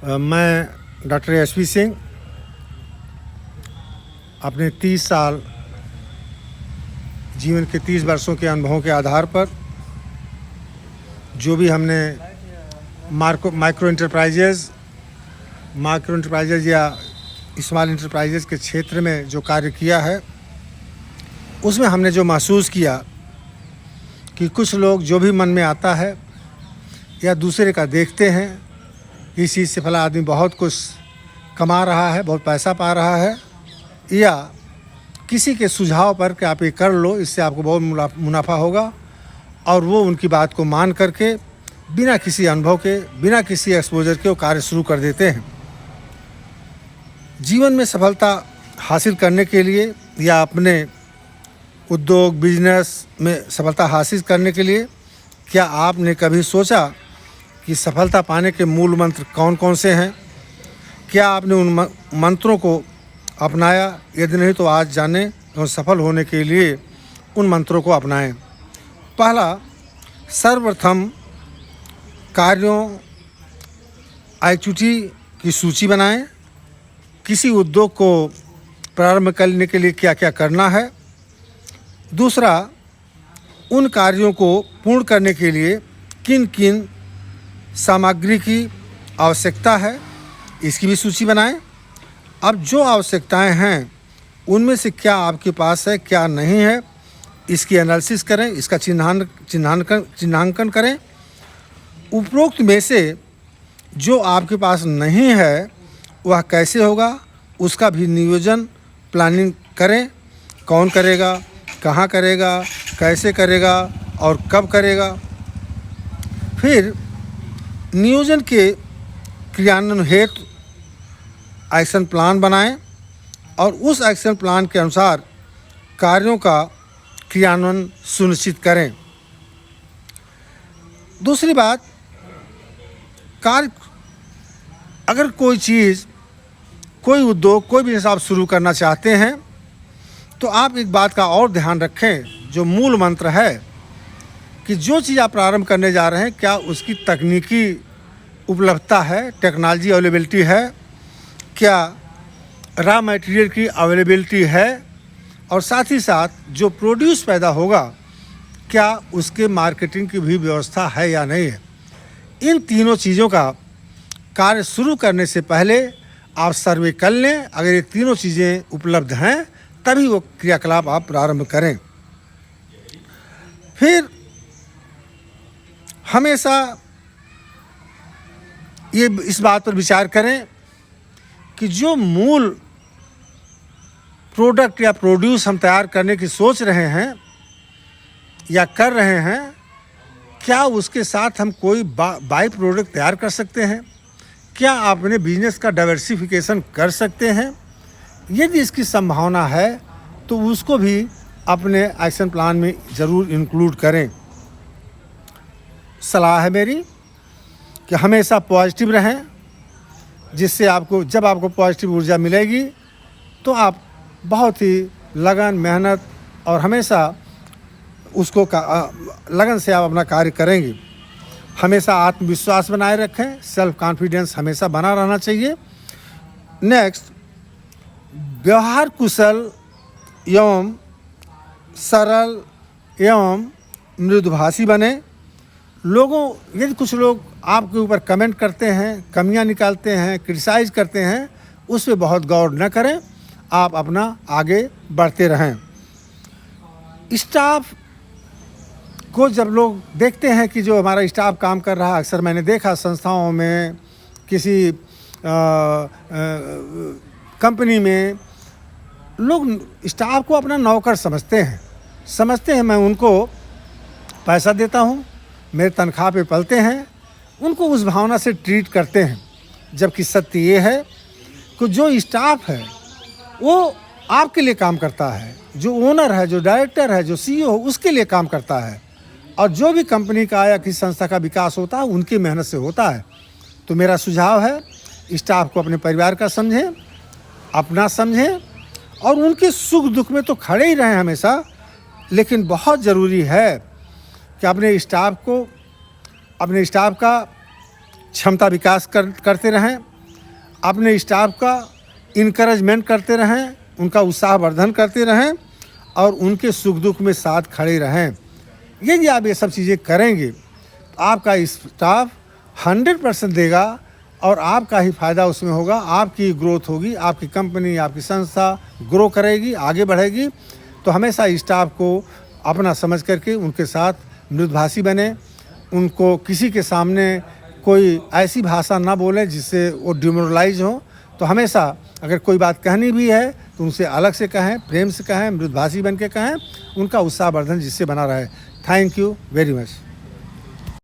मैं doctor SP Singh अपने 30 साल जीवन के 30 वर्षों के अनुभवों के आधार पर जो भी हमने माइक्रो इंटरप्राइजेज़ या स्मॉल इंटरप्राइजेज़ के क्षेत्र में जो कार्य किया है, उसमें हमने जो महसूस किया कि कुछ लोग जो भी मन में आता है या दूसरे का देखते हैं, इस चीज़ से फला आदमी बहुत कुछ कमा रहा है, बहुत पैसा पा रहा है, या किसी के सुझाव पर कि आप ये कर लो, इससे आपको बहुत मुनाफा होगा, और वो उनकी बात को मान करके बिना किसी अनुभव के, बिना किसी एक्सपोजर के वो कार्य शुरू कर देते हैं। जीवन में सफलता हासिल करने के लिए या अपने उद्योग बिजनेस में सफलता हासिल करने के लिए क्या आपने कभी सोचा कि सफलता पाने के मूल मंत्र कौन कौन से हैं? क्या आपने उन मंत्रों को अपनाया? यदि नहीं तो आज जानें और सफल होने के लिए उन मंत्रों को अपनाएं। पहला, सर्वप्रथम कार्यों एक्टिविटी की सूची बनाएं। किसी उद्योग को प्रारंभ करने के लिए क्या क्या करना है। दूसरा, उन कार्यों को पूर्ण करने के लिए किन किन सामग्री की आवश्यकता है, इसकी भी सूची बनाएं। अब जो आवश्यकताएं हैं उनमें से क्या आपके पास है, क्या नहीं है, इसकी एनालिसिस करें, इसका चिन्हांकन करें। उपरोक्त में से जो आपके पास नहीं है वह कैसे होगा, उसका भी नियोजन प्लानिंग करें। कौन करेगा, कहाँ करेगा, कैसे करेगा और कब करेगा। फिर नियोजन के क्रियान्वयन हेतु एक्शन प्लान बनाएं और उस एक्शन प्लान के अनुसार कार्यों का क्रियान्वयन सुनिश्चित करें। दूसरी बात, कार्य अगर कोई चीज़, कोई उद्योग, कोई बिजनेस आप शुरू करना चाहते हैं तो आप एक बात का और ध्यान रखें, जो मूल मंत्र है कि जो चीज़ आप प्रारंभ करने जा रहे हैं क्या उसकी तकनीकी उपलब्धता है, टेक्नोलॉजी अवेलेबिलिटी है, क्या रॉ मटेरियल की अवेलेबिलिटी है, और साथ ही साथ जो प्रोड्यूस पैदा होगा क्या उसके मार्केटिंग की भी व्यवस्था है या नहीं है। इन तीनों चीज़ों का कार्य शुरू करने से पहले आप सर्वे कर लें। अगर ये तीनों चीज़ें उपलब्ध हैं तभी वो क्रियाकलाप आप प्रारंभ करें। फिर हमेशा ये इस बात पर विचार करें कि जो मूल प्रोडक्ट या प्रोड्यूस हम तैयार करने की सोच रहे हैं या कर रहे हैं, क्या उसके साथ हम कोई बाई प्रोडक्ट तैयार कर सकते हैं? क्या आप अपने बिजनेस का डाइवर्सिफिकेशन कर सकते हैं? यदि इसकी संभावना है तो उसको भी अपने एक्शन प्लान में ज़रूर इंक्लूड करें। सलाह है मेरी कि हमेशा पॉजिटिव रहें, जिससे आपको, जब आपको पॉजिटिव ऊर्जा मिलेगी तो आप बहुत ही लगन, मेहनत और हमेशा उसको लगन से आप अपना कार्य करेंगे। हमेशा आत्मविश्वास बनाए रखें, सेल्फ कॉन्फिडेंस हमेशा बना रहना चाहिए। नेक्स्ट, व्यवहार कुशल एवं सरल एवं मृदुभाषी बने। यदि कुछ लोग आपके ऊपर कमेंट करते हैं, कमियां निकालते हैं, क्रिटिसाइज करते हैं, उस पर बहुत गौर न करें, आप अपना आगे बढ़ते रहें। स्टाफ को जब लोग देखते हैं कि जो हमारा स्टाफ काम कर रहा है, अक्सर मैंने देखा संस्थाओं में, किसी कंपनी में, लोग स्टाफ को अपना नौकर समझते हैं मैं उनको पैसा देता हूँ, मेरे तनख्वाह पे पलते हैं, उनको उस भावना से ट्रीट करते हैं। जबकि सत्य ये है कि जो स्टाफ है वो आपके लिए काम करता है, जो ओनर है, जो डायरेक्टर है, जो CEO उसके लिए काम करता है, और जो भी कंपनी का या किसी संस्था का विकास होता है उनकी मेहनत से होता है। तो मेरा सुझाव है, स्टाफ को अपने परिवार का समझें, अपना समझें, और उनके सुख दुख में तो खड़े ही रहें हमेशा, लेकिन बहुत ज़रूरी है कि अपने स्टाफ का क्षमता विकास करते रहें, अपने स्टाफ का इनकरेजमेंट करते रहें, उनका उत्साहवर्धन करते रहें और उनके सुख दुख में साथ खड़े रहें। यदि आप ये सब चीज़ें करेंगे तो आपका स्टाफ 100% देगा और आपका ही फ़ायदा उसमें होगा, आपकी ग्रोथ होगी, आपकी कंपनी, आपकी संस्था ग्रो करेगी, आगे बढ़ेगी। तो हमेशा स्टाफ को अपना समझ करके उनके साथ मृदुभाषी बने, उनको किसी के सामने कोई ऐसी भाषा ना बोलें जिससे वो डिमोरलाइज हो। तो हमेशा अगर कोई बात कहनी भी है तो उनसे अलग से कहें, प्रेम से कहें, मृदुभाषी बन के कहें, उनका उत्साहवर्धन जिससे बना रहे। Thank you very much.